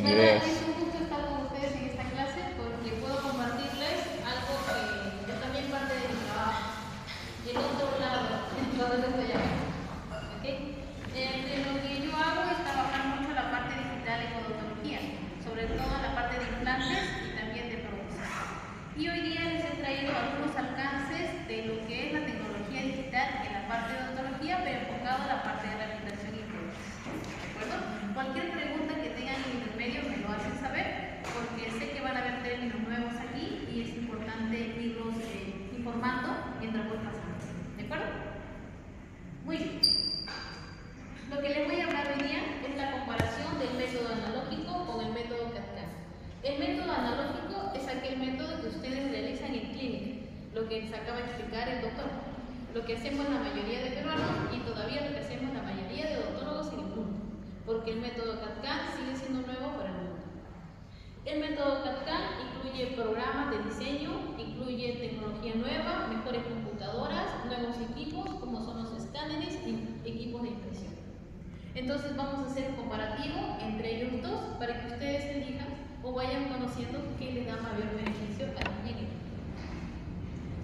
ideas. Es un gusto estar con ustedes en esta clase porque puedo compartirles algo que es también parte de mi trabajo. Y el otro lado, entonces estoy acá. ¿Ok? De lo que yo hago es trabajar mucho la parte digital en odontología, sobre todo la parte de implantes y también de prótesis. Y hoy día les he traído algunos alcances de lo que es la tecnología digital en la parte de odontología, pero enfocado a la parte de rehabilitación y prótesis. ¿De acuerdo? Cualquier pregunta que tengan en intermedio me lo hacen saber, porque sé que van a haber términos nuevos aquí y es importante irlos informando mientras voy pasando. ¿De acuerdo? Muy bien. Lo que les voy a hablar hoy día es la comparación del método analógico con el método CAD/CAM. El método analógico es aquel método que ustedes realizan en clínica, lo que les acaba de explicar el doctor, lo que hacemos la mayoría de peruanos y todavía lo que hacemos la mayoría de odontólogos en el mundo, porque el método CAD/CAM sigue siendo nuevo para el mundo. El método CAD/CAM incluye programas de diseño, incluye tecnología nueva, mejores computadoras, nuevos equipos como son los escáneres y equipos de impresión. Entonces vamos a hacer un comparativo entre ellos dos para que ustedes elijan o vayan conociendo qué les da mayor beneficio a la clínica.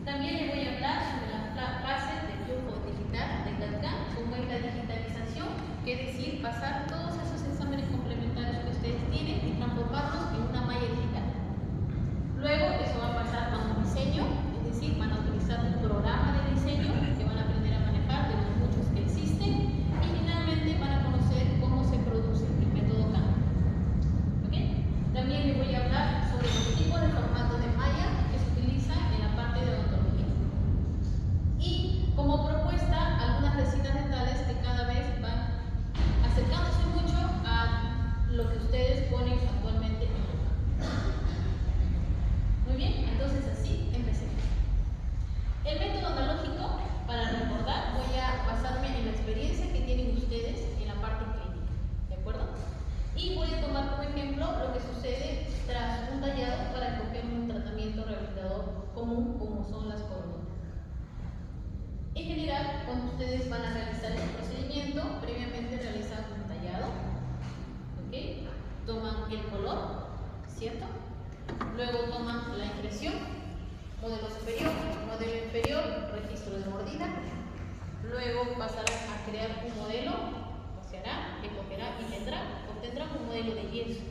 También les voy a hablar sobre las fases de flujo digital de CAD/CAM, como es la digitalización, que es decir, pasar todos esos exámenes complementarios que ustedes tienen y transformarlos en una malla digital. Luego eso va a pasar a un diseño, es decir, van a utilizar un programa de diseño que van a aprender a manejar de los muchos que existen y finalmente van a conocer cómo se produce el método CAM. ¿Okay? También les voy a hablar sobre los tipos de formatos de malla que se utiliza en la parte de odontología. Y como propuesta, algunas recetas dentales que cada vez van acercándose mucho a lo que ustedes ponen actualmente en boca. Muy bien, entonces así empecemos. El método analógico, para recordar, voy a basarme en la experiencia que tienen ustedes en la parte clínica, ¿de acuerdo? Y voy a tomar como ejemplo lo que sucede tras un tallado para escoger un tratamiento rehabilitador común como son las coronas. En general, cuando ustedes van a realizar el procedimiento, previamente realizan un tallado, ¿ok? Toman el color, ¿cierto? Luego toman la impresión, modelo superior, modelo inferior, registro de mordida. Luego pasarán a crear un modelo, se hará, recogerá y obtendrán un modelo de yeso,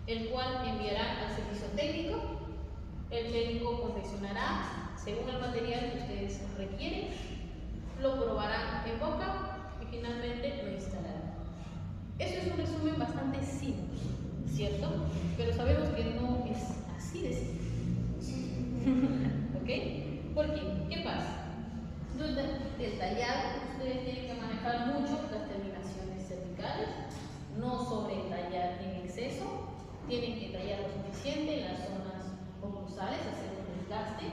el cual enviarán al servicio técnico. El técnico confeccionará según el material que ustedes requieren, lo probarán en boca y finalmente lo instalarán. Eso es un resumen bastante simple, ¿cierto? Pero sabemos que no es así de simple. ¿Ok? ¿Por qué? ¿Qué pasa? Durante el tallado, ustedes tienen que manejar mucho las terminaciones cervicales, no sobretallar en exceso, tienen que tallar lo suficiente en las zonas oclusales, hacer un desgaste,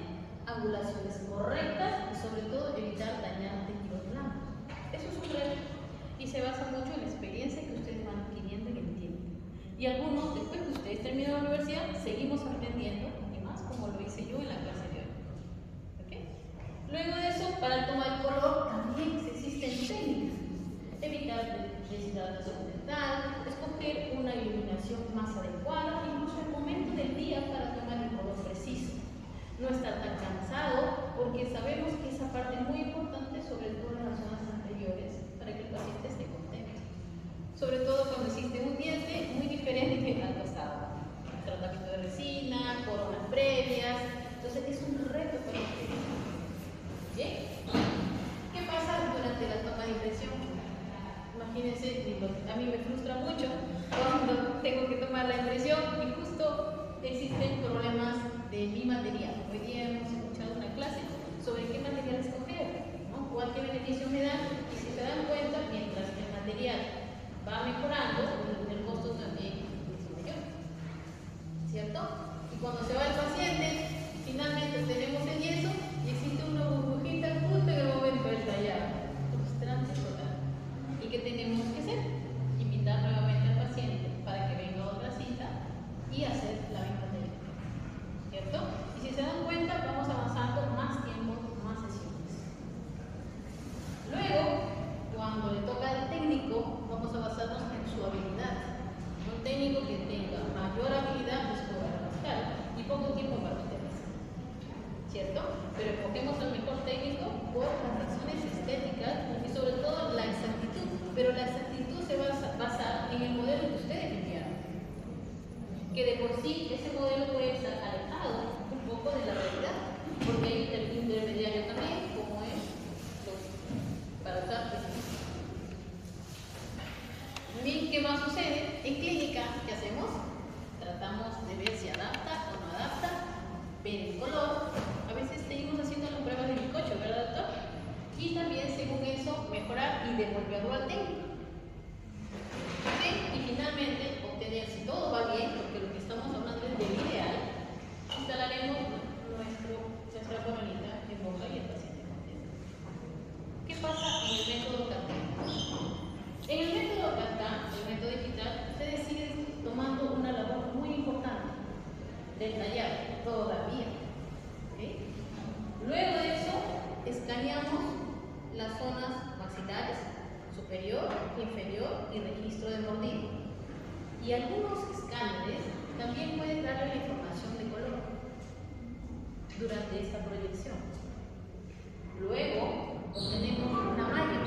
angulaciones correctas y sobre todo evitar dañar tejidos blancos. Eso es un reto y se basa mucho en la experiencia que ustedes van adquiriendo en el tiempo. Y algunos, después que ustedes terminan la universidad, seguimos aprendiendo y más como lo hice yo en la clase de hoy. ¿Okay? Luego de eso, para tomar el color también existen técnicas. Evitar deshidratación dental, escoger una iluminación más adecuada, incluso el momento del día para tomar el color preciso. No estar tan cansado, porque sabemos que esa parte es muy importante, sobre todo en las zonas anteriores, para que el paciente esté contento. Sobre todo cuando existe un diente muy diferente al pasado. Tratamiento de resina, coronas previas, entonces es un reto para ustedes. ¿Bien? ¿Qué pasa durante la toma de impresión? Imagínense, a mí me frustra mucho cuando tengo que tomar la impresión y justo existen problemas de mi material. Hoy día hemos escuchado una clase sobre qué material escoger, ¿no? ¿Cuál qué beneficio me da? Y si se dan cuenta, mientras el material va mejorando, el costo también es mayor, ¿cierto? Y cuando se va el paciente, finalmente tenemos el yeso y existe una burbujita justo en el momento del tallado. Frustrante total. ¿Y qué tenemos que hacer? Invitar nuevamente al paciente para que venga a otra cita y hacer la misma técnica, ¿cierto? Y si se dan cuenta, vamos avanzando más tiempo, más sesiones. este modelo puede estar alejado un poco de la realidad, porque hay un intermediario también, como es para usar este. Bien, ¿qué más sucede? En clínica, ¿qué hacemos? Tratamos de ver si adapta o no adapta, ver el color. A veces seguimos haciendo las pruebas de bizcocho, ¿verdad, doctor? Y también, según eso, mejorar y devolverlo al técnico. ¿Okay? Y finalmente, obtener, si todo va bien, porque lo que estamos hablando es del ideal, instalaremos nuestra coronita en boca y el paciente contento. ¿Qué pasa en el método CAT? En el método CAT, el método digital, ustedes siguen tomando una labor muy importante, detallar todavía. ¿Okay? Luego de eso, escaneamos las zonas maxilares, superior, inferior y registro de mordido. Y algunos escáneres también pueden darle la información de color durante esta proyección. Luego, obtenemos una malla.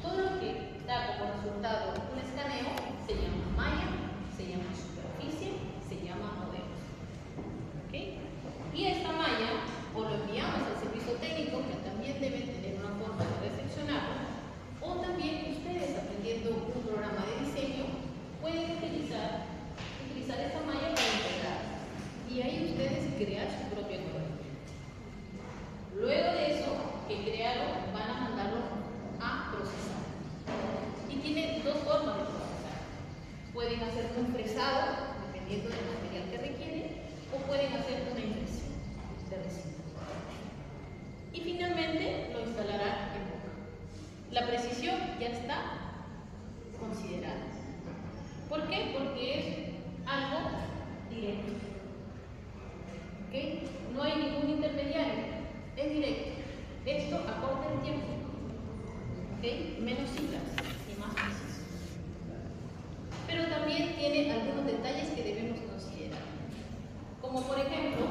Todo lo que da como resultado un escaneo se llama malla, se llama superficie, se llama modelo. ¿Okay? Y esta malla, o lo enviamos al servicio técnico, que también deben tener una forma de recepcionarlo, o también ustedes, aprendiendo un programa de diseño, pueden utilizar esta malla para integrar. Y ahí ustedes crean su propio color. Luego de eso, que crearon, van a mandarlo a procesar. Y tiene dos formas de procesar. Pueden hacer un fresado, dependiendo del material que requieren, o pueden hacer una impresión de resina. Y finalmente lo instalará en boca. La precisión ya está considerada. ¿Por qué? Porque es algo directo. ¿Okay? No hay ningún intermediario, es directo. Esto acorta el tiempo. ¿Okay? Menos siglas y más preciso. Pero también tiene algunos detalles que debemos considerar. Como por ejemplo,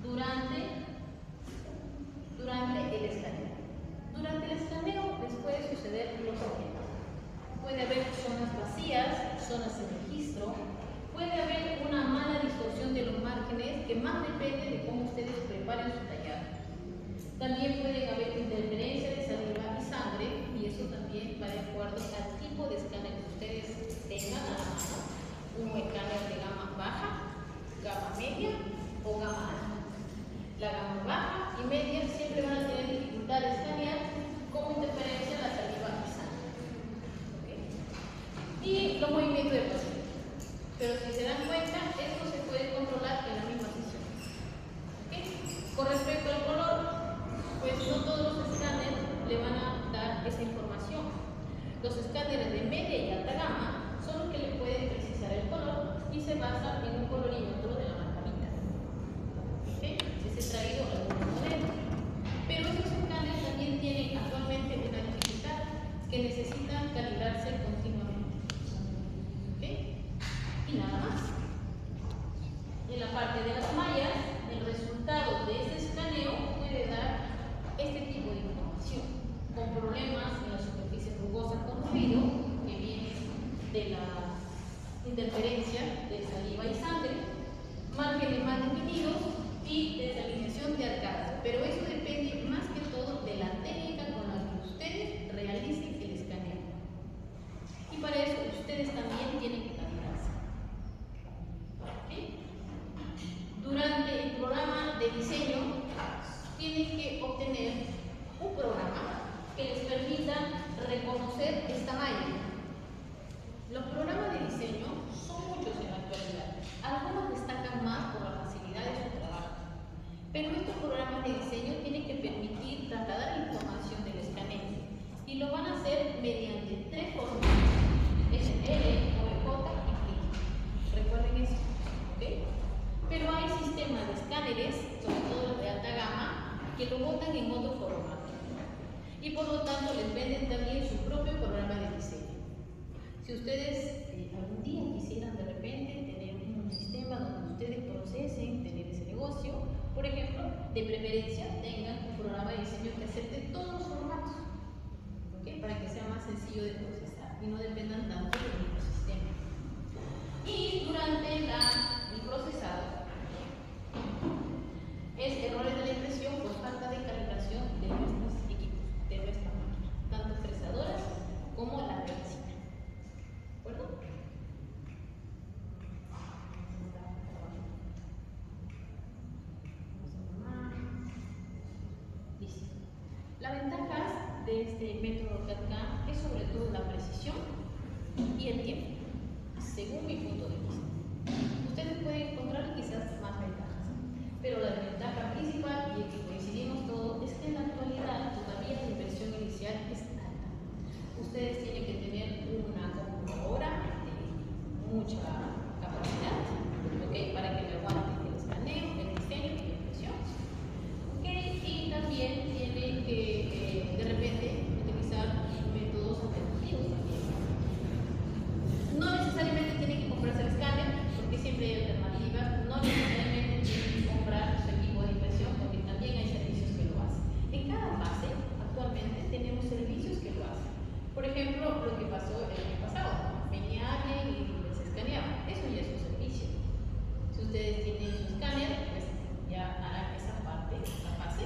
durante el escaneo. Durante el escaneo les puede suceder lo siguiente. Puede haber zonas vacías, zonas sin registro, puede haber una mala distorsión de los márgenes que más depende de cómo ustedes preparen su tallado. También pueden haber interferencia de saliva y sangre, y eso también va de acuerdo al tipo de escáner que ustedes tengan a la mano. Un escáner de gama baja, gama media o gama alta. La gama baja y media siempre van a tener dificultad de escanear como interferencia en la saliva y sangre. ¿Okay? Y los movimientos del paciente. Pero si se dan cuenta, esto se puede controlar en la misma sesión. ¿Okay? Con respecto al color, pues no todos los escáneres le van a dar esa información. Los escáneres de media y alta gama son los que le pueden precisar el color y se basan en un colorímetro de la marca Vita. ¿Okay? Les he traído algunos modelos. Pero estos escáneres también tienen actualmente una dificultad que necesitan calibrarse continuamente. ¿Okay? Y nada más. En la parte de las mallas, el resultado de ese escaneo puede dar este tipo de información, con problemas en las superficies rugosas con ruido, que viene de la interferencia de saliva y sangre, márgenes más definidos y desalineación de arcadas. Pero eso depende más que todo de la técnica con la que ustedes realicen el escaneo. Y para eso ustedes también tienen que calibrarse. ¿Okay? Durante el programa de diseño, tienen que obtener un programa que les permita reconocer esta malla. Los programas de diseño son muchos en la actualidad. Algunos destacan más por la facilidad de su trabajo. Pero estos programas de diseño tienen que permitir trasladar la información del escaneo. Y lo van a hacer mediante tres formatos: SL, OBJ y CLIC. Recuerden eso. ¿Okay? Pero hay sistemas de escáneres, sobre todo los de alta gama, que lo botan en otro formato. Y por lo tanto les venden también su propio programa de diseño. Si ustedes algún día quisieran de repente tener un sistema donde ustedes procesen, tener ese negocio, por ejemplo, de preferencia tengan un programa de diseño que acepte todos los formatos, ¿okay? Para que sea más sencillo de procesar y no dependan tanto del mismo sistema. Y durante el Las ventajas de este método CAD/CAM es sobre todo la precisión y el tiempo, según mi punto de vista. Ustedes pueden encontrar quizás más ventajas, pero la ventaja principal, y en que coincidimos todos, es que en la actualidad todavía la inversión inicial es alta. Ustedes tienen que tener una computadora de mucha capacidad, ¿okay? Para que me aguante el escaneo, el diseño y la impresión. ¿Okay? Y también tienen que de repente utilizar métodos alternativos también. No necesariamente tienen que comprarse el escáner, porque siempre hay alternativas. No necesariamente tienen que comprar su equipo de impresión, porque también hay servicios que lo hacen. En cada fase, actualmente, tenemos servicios que lo hacen. Por ejemplo, lo que pasó el año pasado. Venía alguien y les escaneaba. Eso ya es un servicio. Si ustedes tienen su escáner, pues ya harán esa parte, esa fase,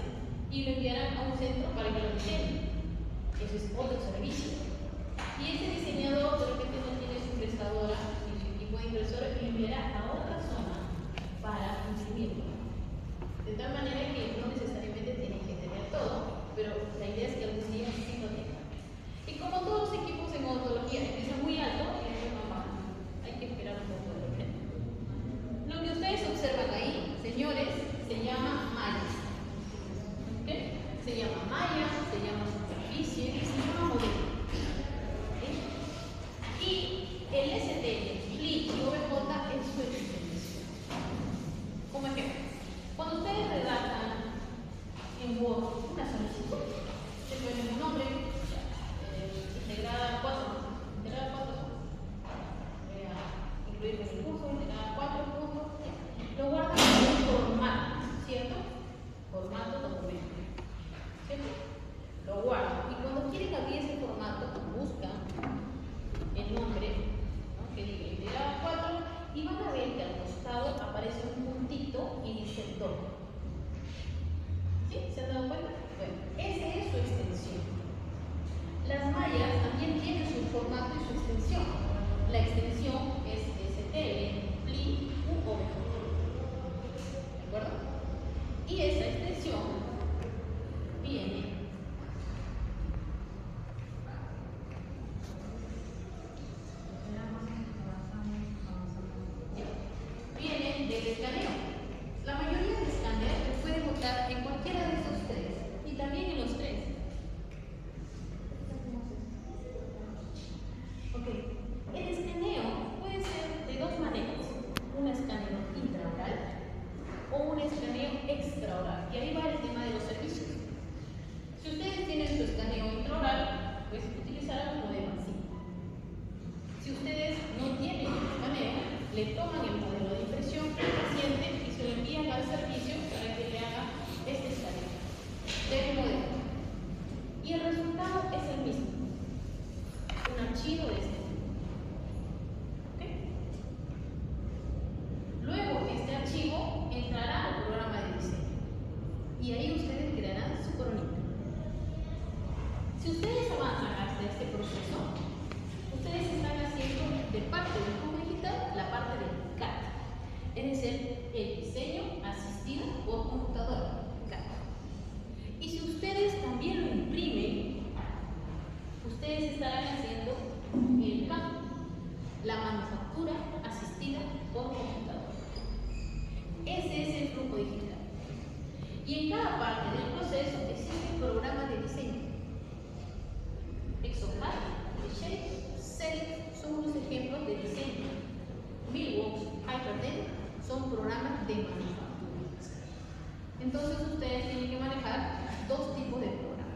y lo enviarán a un centro para que lo diseñen. Eso es otro servicio. Y ese diseñador de repente no tiene su prestadora ni su equipo de impresora y lo enviará a otra zona para imprimirlo. De tal manera que no necesariamente tienen que tener todo, pero la idea es que algún día sí lo tengan. Y como todos los equipos en odontología empiezan muy alto y después van bajando, hay que esperar un poco de repente. Lo que ustedes observan ahí, señores, se llama malla. ¿Okay? Se llama malla, se llama superficie, se llama modelo. ¿Okay? Y el STL, PLI y OBJ es su extensión. Como ejemplo, cuando ustedes redactan en Word una solicitud, se ponen un nombre, integrada 4, voy a incluir el curso, integrada 4 puntos, lo guardan en un formato, ¿cierto? Formato documento, ¿cierto? Lo guardan y cuando quieren abrir ese formato, buscan el nombre, ¿no? Que diga integrada 4 y van a ver que al costado aparece un puntito y dice doc. ¿Sí? ¿Se han dado cuenta? Bueno, esa es su extensión. Las mallas también tienen su formato y su extensión. La extensión es STL, PLI u OBJ. ¿De acuerdo? Y esa extensión viene del escaneo. La mayoría de escáneres pueden montar en cualquiera de esos tres y también en los tres. Ok, el escaneo puede ser de dos maneras: un escaneo intraoral o un escaneo extraoral. Y ahí va el tema de los servicios. Si ustedes tienen su escaneo intraoral, pues utilizarán un modelo así. Si ustedes no tienen el escaneo, le toman el modelo de impresión al paciente y se lo envían al servicio para que le haga este escaneo del modelo. Y el resultado es el mismo: un archivo de este. ¿Okay? Luego, este archivo entrará al programa de diseño y ahí ustedes crearán su coronita. Si ustedes avanzan hasta este proceso, ustedes están haciendo de parte del flujo digital la parte del CAD, es decir, el diseño asistido por computadora, CAD. Y si ustedes también lo imprimen, ustedes estarán haciendo el CAM, la manufactura asistida por computadora. Ese es el flujo digital. Y en cada parte del proceso existen programas de diseño. ExoCAD, Shape, Cell son unos ejemplos de diseño. Millworks, Hyperdeck son programas de manufactura. Entonces ustedes tienen que manejar dos tipos de programas.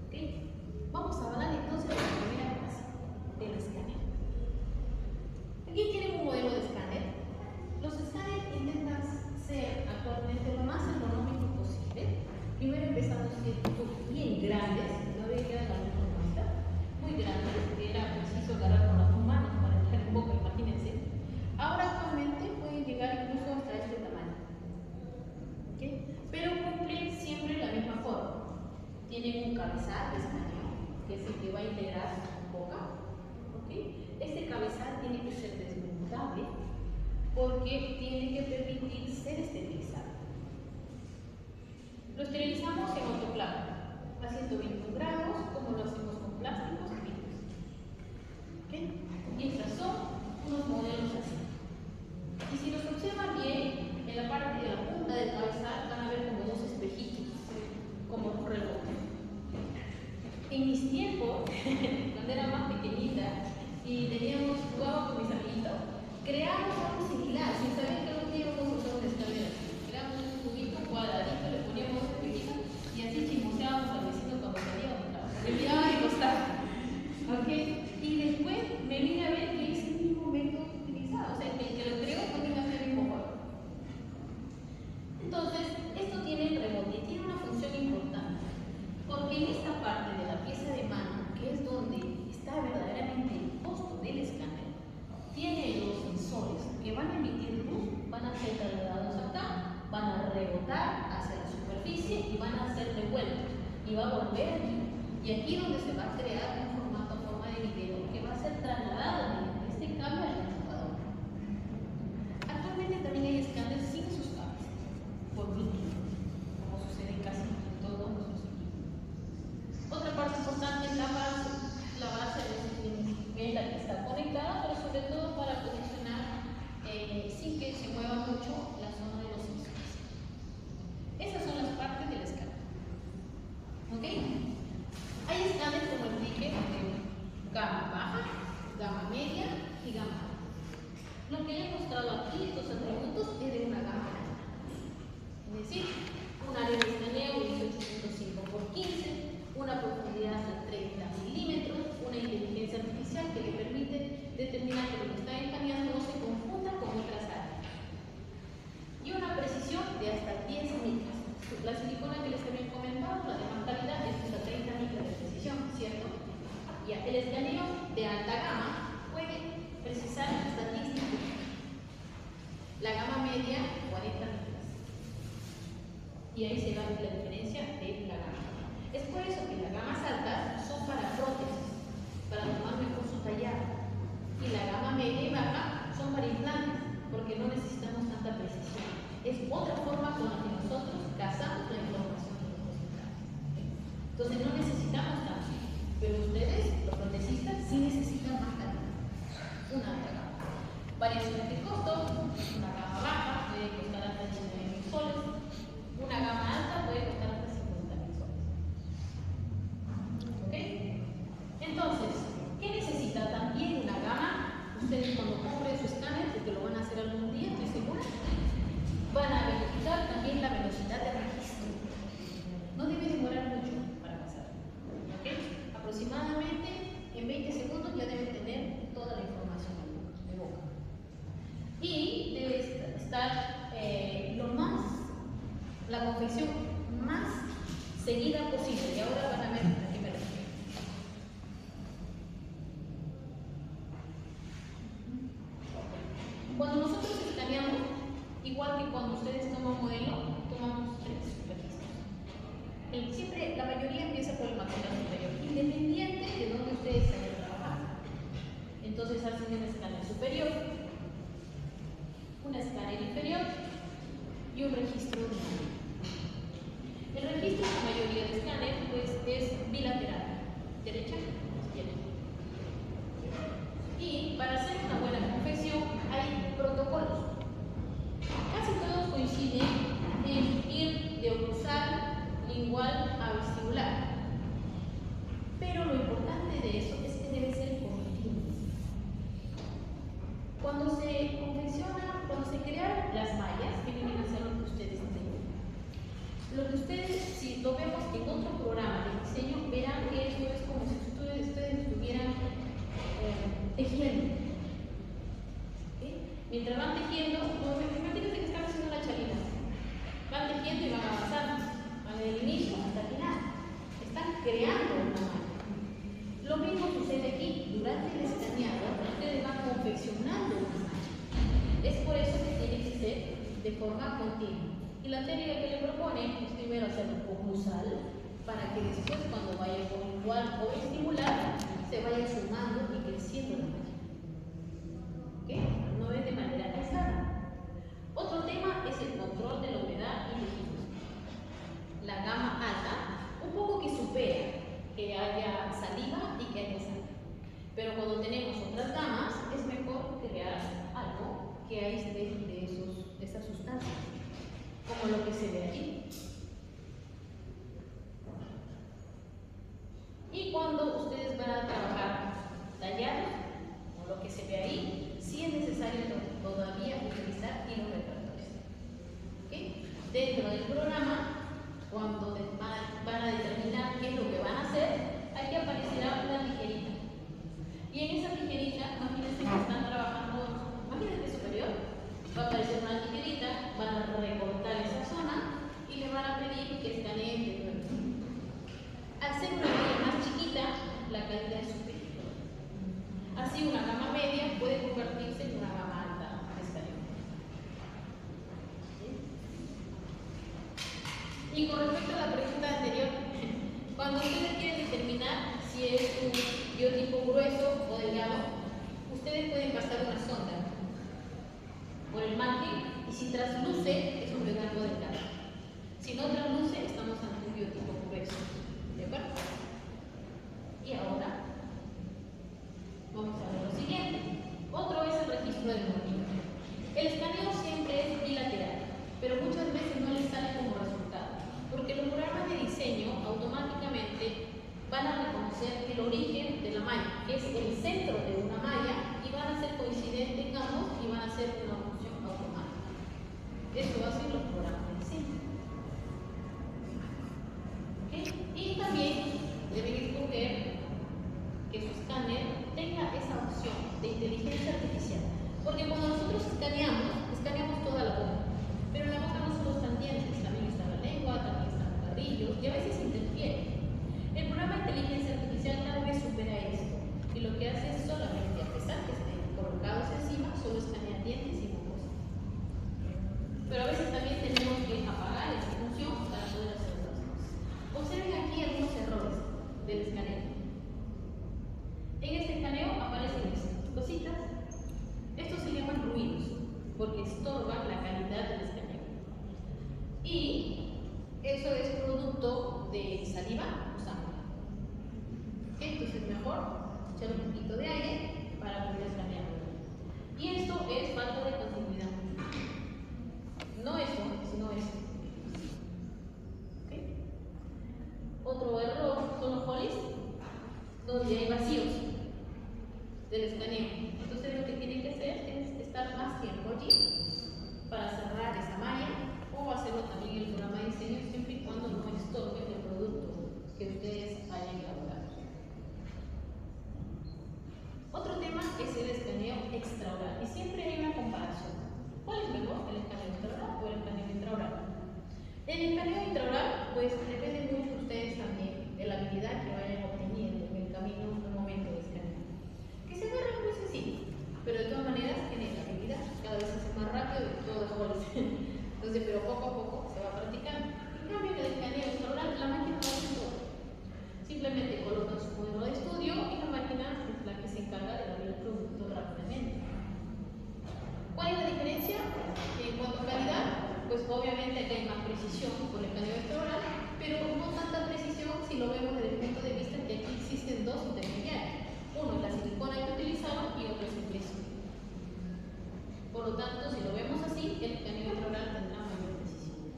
¿Okay? Vamos a hablar entonces de la primera clase, del escáner. Aquí tienen un modelo de escáner. Los escáneres intentan ser actualmente lo más económico posible. Primero empezamos siendo bien grandes, no veían la muestra, muy grandes, que era preciso agarrar con las dos manos para entrar un poco, imagínense. Ahora actualmente pueden llegar incluso hasta este tamaño. ¿Okay? Pero cumplen siempre la misma forma. Tienen un cabezal de escaneo, que es el que va a integrar su boca. ¿Okay? Este cabezal tiene que ser desmontable porque tiene que permitir ser esterilizado. Lo esterilizamos en autoclave a 121 grados, como lo hacemos con plásticos y vidrios. ¿Okay? Y estos son unos modelos así. Y si los observan bien, en la parte de la punta del cabezal van a ver como dos espejitos, como un reloj. En mis tiempos, cuando era más pequeñita y jugaba con mis amiguitos, creamos algo similar, sin saber que no teníamos usar una escalera. Creamos un cubito cuadradito, le poníamos un espejito y así chismoseábamos al vecino cuando salíamos. Me miraba de costado. ¿Okay? Y después me vine a ver que es el mismo método utilizado, o sea, que el que lo creó puede hacer el mismo juego. Entonces, esto tiene rebote y tiene una función importante, porque en esta parte de la pieza de mano, que es donde está verdaderamente el costo del escáner, tiene los sensores que van a emitir luz, van a ser trasladados acá, van a rebotar hacia la superficie y van a ser devueltos y va a volver aquí. Y aquí donde se va a crear un formato a forma de video que va a ser trasladado mediante este cable al computador. Actualmente también hay escáneres sin sus cables, por Bluetooth, como sucede casi en todos nuestros equipos. Otra parte importante es la base. La base es la que está conectada, pero sobre todo para posicionar sin que se mueva mucho la zona de los sensores. Esas son las partes del escáner. ¿Ok? Hay escáneres, como les dije, de gama baja, gama media y gama alta. Lo que he mostrado aquí, estos atributos, es de una gama alta. Es decir, un área de escaneo de 18.5 por 15, una profundidad de 30 milímetros, una inteligencia artificial que le permite determinar que lo que está escaneando no se confunda con otras áreas. Y una precisión de hasta 10 micras. La silicona que les había comentado, la de más calidad, es hasta 30 micras de precisión, ¿cierto? Y el escaneo de alta gama puede precisar hasta 10 micras. La gama media, 40 micras. Y ahí se va la diferencia de la gama. Es por eso que las gamas altas son para prótesis, para tomar mejor su tallado. Y la gama media y baja son para implantes, porque no necesitamos tanta precisión. Es otra forma con la que nosotros cazamos la información de los implantes. Entonces no necesitamos tanto, pero ustedes, los protecistas, sí necesitan más calidad. Una alta gama. Variaciones de costo, una gama baja puede costar hasta 19.000 soles, una gama alta puede costar hasta 50.000 soles. ¿Ok? Entonces, ¿qué necesita también una gama? Ustedes cuando compren su escáner, porque lo van a hacer algún día, estoy segura, van a verificar también la velocidad de registro. No debe demorar mucho para pasar. ¿Ok? Aproximadamente en 20 segundos ya deben tener toda la información de boca. Y debe estar la confección más seguida posible. Y ahora van a ver a qué me refiero. Cuando nosotros escaneamos, igual que cuando ustedes toman modelo, tomamos 3 registros. Siempre, la mayoría empieza por el material superior, independiente de donde ustedes hayan trabajado. Entonces hacen un escáner superior, un escáner inferior y un registro medio. El registro, en la mayoría de escáner, pues, es bilateral, derecha, izquierda. Y para hacer una buena confección hay protocolos. Casi todos coinciden en ir de oclusal, lingual a vestibular. Pero lo importante de eso es que debe ser continuo. Cuando se confecciona, cuando se crean las mallas, que vienen a ser lo que ustedes tienen. Lo que ustedes, si lo vemos en otro programa de diseño, verán que esto es como si ustedes estuvieran tejiendo. ¿Okay? Mientras van tejiendo, imagínense que están haciendo una chalina. Van tejiendo y van avanzando. Van desde el inicio hasta el final. Están creando una malla. Lo mismo sucede aquí. Durante el escaneado, ustedes van confeccionando una malla. Es por eso que tiene que ser de forma continua. Y la técnica que le proponen es primero hacerlo oclusal, para que después, cuando vaya por lingual o vestibular, se vaya sumando y creciendo la malla. ¿Ok? No es de manera aislada. Otro tema es el control de la humedad y tejidos. qué hay de esas sustancias, como lo que se ve aquí. Y cuando ustedes van a trabajar tallados, o lo que se ve ahí, sí es necesario todavía utilizar hilos refractores. ¿Okay? Dentro del programa, cuando van a determinar qué es lo que van a hacer, aquí aparecerá una tijerita. Y en esa tijerita, imagínense que están trabajando, imagínense superior, va a aparecer una tijerita, van a recortar esa zona y le van a pedir que escaneen de nuevo. Al ser una malla más chiquita, la calidad es superior. Así una gama media puede convertirse en una gama alta de escaneo. Y con respecto a la pregunta anterior, cuando ustedes quieren determinar si es un biotipo grueso o delgado, ustedes pueden pasar una sonda por el margen y si trasluce es un biotipo delgado. Si no trasluce, estamos ante un biotipo grueso. ¿De acuerdo? Y ahora vamos a ver lo siguiente. Otro es el registro del movimiento. El escaneo siempre es bilateral, pero muchas veces no les sale como resultado, porque los programas de diseño automáticamente van a reconocer el origen de la malla, que es el centro de una malla, y van a ser coincidentes en ambos y van a ser una función automática. Eso va a ser los programas de diseño. ¿Okay? Y también deben escoger que su escáner tenga esa opción de inteligencia artificial, porque cuando nosotros escaneamos toda la boca, pero en la boca no solo están dientes, también está la lengua, también están los carrillos y a veces interfiere. El programa de inteligencia artificial cada vez supera esto y lo que hace es solamente, a pesar que estén colocados encima, solo escanea dientes y mucosas. Pero a veces también tenemos que apagar esa función para poder hacer otras cosas. Observen aquí algunos errores del escaneo. En este escaneo aparecen estas cositas. Estos se llaman ruidos porque estorban la calidad del escaneo. Y eso es producto de saliva o sangre. ¿Okay? Entonces es mejor echar un poquito de aire para poder escanear. Y esto es falta de continuidad. No esto, sino esto. ¿Okay? Otro error son los polis, donde hay vacíos del escaneo. Entonces lo que tienen que hacer es estar más tiempo allí para cerrar esa malla o hacerlo también en el programa de diseño siempre y cuando no estorbe el producto que ustedes hayan elaborado. Otro tema es el escaneo extraoral y siempre hay una comparación. ¿Cuál es mejor, el escaneo extraoral o el escaneo intraoral? El escaneo intraoral pues depende mucho de ustedes también de la habilidad que vayan obteniendo en el camino al momento de escaneo. Que se agarra muy sencillo, pero de todas maneras tienen la habilidad, cada vez se hace más rápido y todo es goles. Entonces, pero poco a poco se va practicando. En cambio, en el escaneo extraoral, la máquina no hace todo. Simplemente colocan su modelo de estudio y la máquina es la que se encarga de abrir el producto rápidamente. ¿Cuál es la diferencia? En cuanto a calidad, pues obviamente aquí hay más precisión con el escaneo extraoral, pero no tanta precisión si lo vemos desde el punto de vista que aquí existen dos intermediarios. Uno es la silicona que utilizaron y otro es el peso. Por lo tanto, si lo vemos así, el escaneo extraoral tendrá mayor precisión.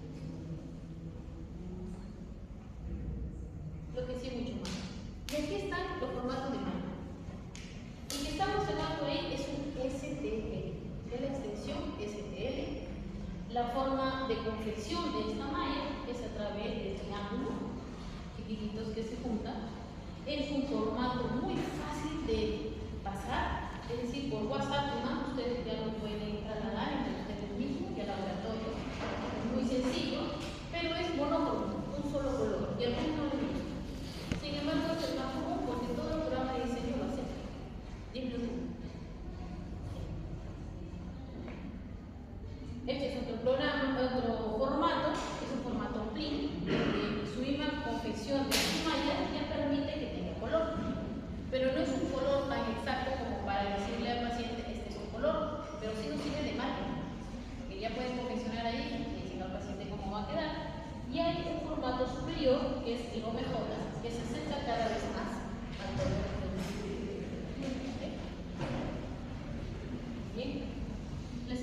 Lo que sí es mucho más. Y aquí están los formatos de malla. El que estamos hablando ahí es un STL, es la extensión STL. La forma de confección de esta malla es a través de triángulos chiquititos que se juntan. Es un formato muy fácil de pasar, es decir, por WhatsApp además ustedes ya lo pueden trasladar entre ustedes mismos y al laboratorio. Es muy sencillo, pero es monótono, un solo color y a algunos no les gusta. Sin embargo, esto es más común porque todo el programa de diseño lo hace. 10 minutos. Este es otro programa, otro formato, es un formato plain, donde su misma confección de su malla ya permite que tenga color. Pero no es un color tan exacto como para decirle al paciente este es un color, pero sí nos sirve de margen, porque ya pueden confeccionar ahí y decirle al paciente cómo va a quedar. Y hay un formato superior que es el OMJ, que se acerca cada vez más al color del. Bien. Les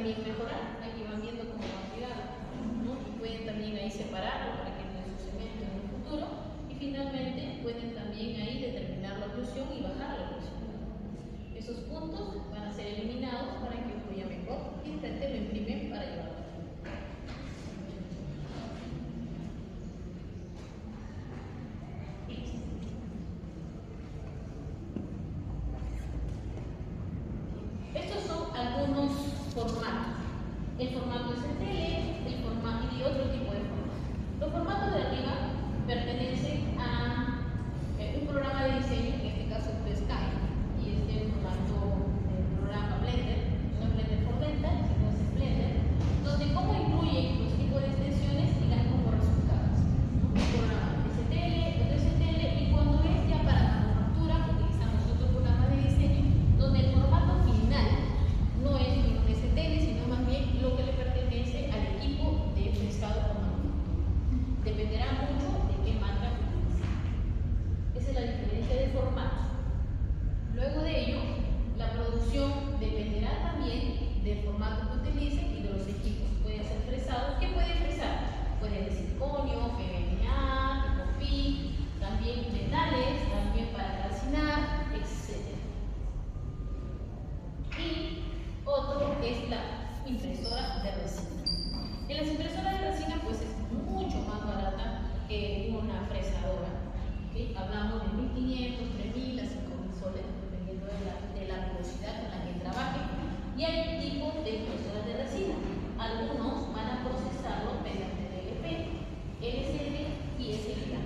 también mejorar. Aquí van viendo cómo va pegado, ¿no? Y pueden también ahí separarlo para que no se cemento en el futuro. Y finalmente pueden también ahí determinar la oclusión y bajar la oclusión. Esos puntos van a ser eliminados para que fluya mejor y frente lo imprimen para llevarlo. Estos son algunos formatos. El formato STL, el formato y otro tipo de formatos. Los formatos de arriba pertenecen a un programa de diseño, en este caso es Sky, y es el formato del programa Blender, no Blender por venta, sino es Blender, donde cómo incluyen los tipos de extensiones y dan como resultados, ¿no? Un programa STL, otro STL, y cuando es ya para manufactura utilizamos otro programa de diseño, donde el formato final no es un STL, sino más bien lo que le pertenece al equipo de pescado comando. Dependerá mucho de qué marca utilice. Esa es la diferencia de formato. Luego de ello, la producción dependerá también del formato que utilicen y de los equipos. Puede ser fresado. ¿Qué puede fresar? Puede ser circonio, PVNA, tipo PI, también metales, también para calcinar, etc. Y otro es la impresora de resina. En las impresoras de resina pues es mucho más barata que una fresadora. ¿Okay? Hablamos de 1.500, 3.000 a 5.000 soles, dependiendo de la velocidad con la que trabaje. Y hay tipos de impresoras de resina. Algunos van a procesarlo mediante DLP, LCD y SLA.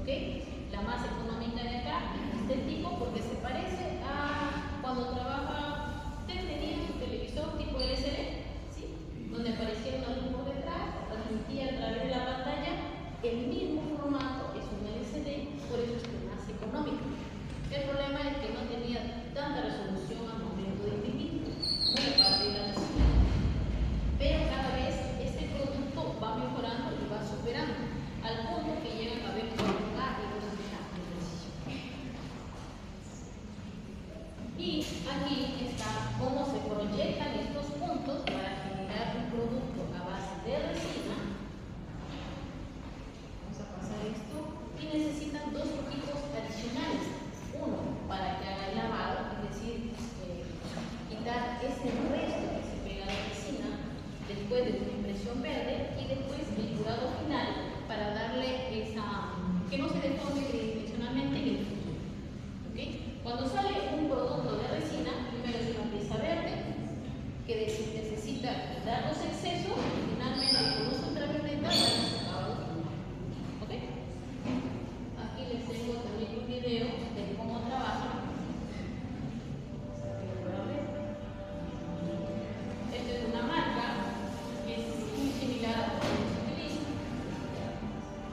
¿Okay? La más económica de acá es este tipo porque se parece a cuando trabaja, ustedes tenían su televisor tipo LCD, ¿sí? Donde aparecía una luz por detrás, transmitía a través de la pantalla. El mismo formato es un LCD, por eso es más económico. El problema es que no tenía tanta resolución al momento de imprimir, muy aparte de la resina. Pero cada vez este producto va mejorando y va superando, al punto que llegan a ver 4K y 2K de precisión. Y aquí está cómo se proyectan estos puntos para generar un producto a base de resina. Vamos a pasar esto. Y necesitan dos equipos adicionales. Uno para que haga el lavado, es decir, quitar ese resto que se pega a la resina después de una impresión verde, y después el curado final para darle esa, que no se deforme tridimensionalmente en el futuro. ¿Okay? Cuando sale un producto de resina, primero es una pieza verde que necesita quitar los excesos y finalmente con luz ultravioleta para que se acabe. ¿Ok? Aquí les tengo también un video de cómo trabaja. Esta es una marca que es muy similar a lo que se utiliza.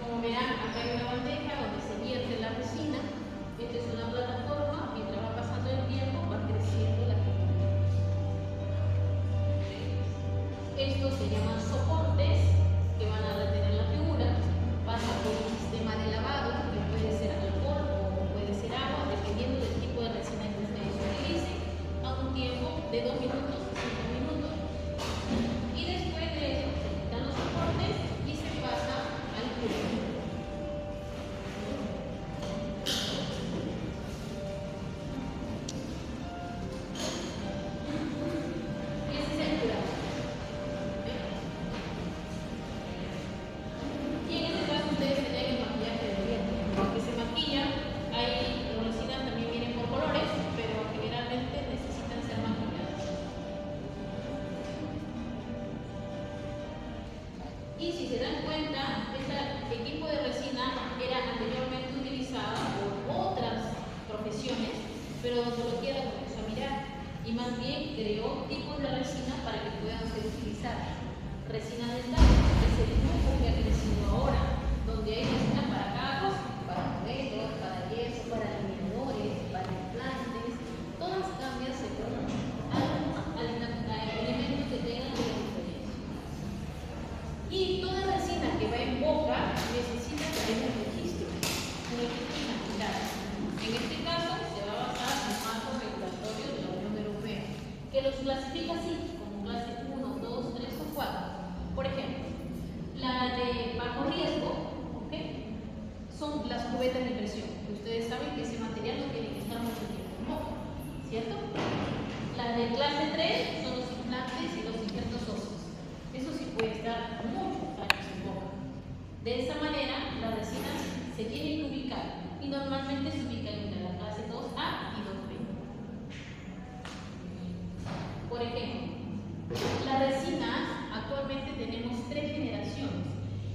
Como verán, acá hay una bandeja donde se vierte la resina. Esta es una plataforma, mientras va pasando el tiempo va creciendo la figura. Estos se llaman soportes que van a retener la figura. Pasa por un sistema de lavado que puede ser alcohol o puede ser agua, dependiendo del tipo de resina que ustedes utilicen, a un tiempo de 2 minutos a 5 minutos. Y después de eso se quitan los soportes y se pasa al curado. Y si se dan cuenta, este equipo de resina era anteriormente utilizado por otras profesiones, pero odontología la comenzó a mirar y más bien creó tipos de resina para que puedan ser utilizadas. Resina dental es el grupo que ha crecido ahora, donde hay resina para carros, para modelos, para yeso, para alineadores, para implantes. Todas cambian según elementos que tengan de diferencia. Y toda resina que va en boca necesita tener un registro nacional. En este caso se va a basar en marcos regulatorios de la Unión Europea, que los clasifica así, como clase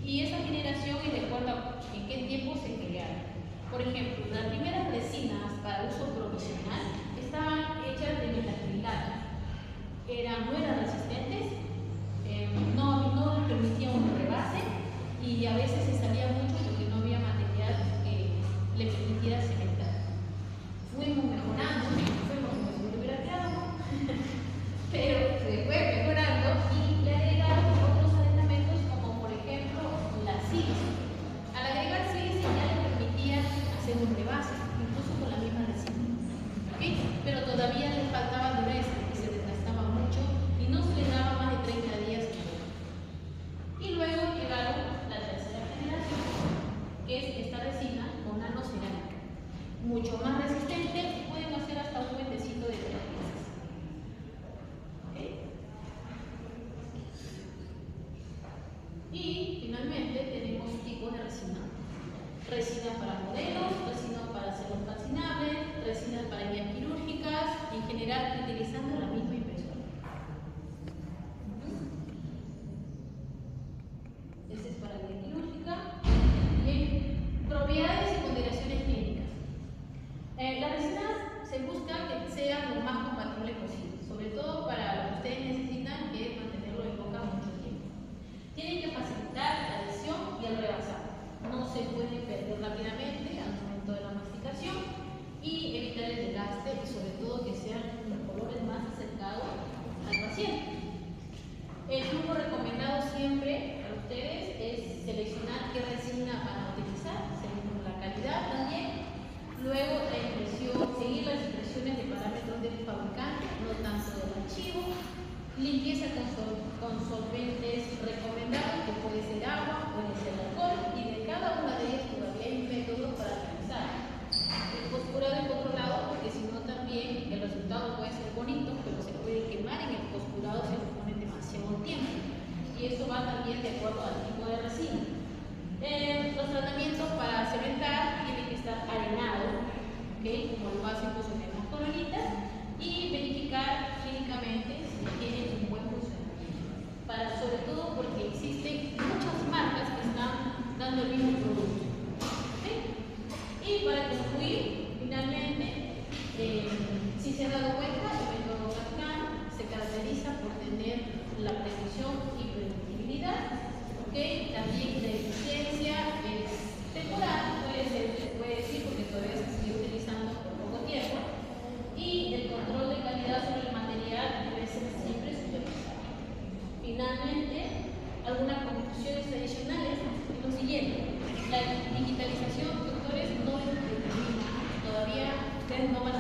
Y esa generación y recuerda en qué tiempo se crearon. Por ejemplo, las primeras resinas para uso provisional estaban hechas de metacrilato. No eran resistentes, no permitían un rebase y a veces se salía mucho porque no había material que le permitiera cementar. Fuimos mejorando, fuimos como si hubiera quedado, pero se fue mejorando y le agregaron otros aditamentos como por ejemplo la sílice. Al agregar sílice ya le permitía hacer un rebase, incluso con la misma resina. ¿Okay? Pero todavía le faltaba dureza y se desgastaba mucho y no se le daba más de 30 días. Y luego llegaron la tercera generación, que es esta resina con nanocerámica, mucho más resistente y pueden hacer hasta un puentecito de 3 meses. ¿Okay? Y finalmente tenemos tipos de resina. Resina para modelos, resina para celos calcinables, resinas para guías quirúrgicas, en general utilizando la misma impresora. Este es para guía quirúrgica. Bien, propiedades y consideraciones clínicas. Las resinas se busca que sean lo más compatible posible, sobre todo para lo que ustedes necesitan, que es mantenerlo en boca mucho tiempo. Tienen que facilitar la adhesión y el rebasado. No se puede perder rápidamente al momento de la masticación y evitar el desgaste y sobre todo que sean los colores más acercados al paciente. El flujo recomendado siempre para ustedes es seleccionar qué resina van a utilizar, según la calidad también. Luego la impresión, seguir las instrucciones de parámetros del fabricante, no tanto del archivo. Limpieza con solventes recomendados, que puede ser agua, puede ser alcohol, y de cada una de ellas todavía hay un método para realizar. El posturado y controlado, porque si no también el resultado puede ser bonito, pero se puede quemar en el posturado si lo ponen demasiado tiempo. Y eso va también de acuerdo al tipo de resina. Los tratamientos para cementar tienen que estar arenados, ¿okay? Como lo hacen pues en las colonitas, y verificar clínicamente si tienen un buen funcionamiento. Sobre todo porque existen muchas marcas que están dando el mismo producto. ¿Okay? Y para concluir, finalmente, si se han dado cuenta, el método Cascano se caracteriza por tener la precisión y predictibilidad. ¿Okay? También la eficiencia es temporal, se puede decir, porque todavía se sigue utilizando por poco tiempo. Y el control de calidad sobre el material debe ser siempre supervisado. Finalmente, algunas conclusiones adicionales es lo siguiente: la digitalización, doctores, no es determinada. Todavía ustedes no van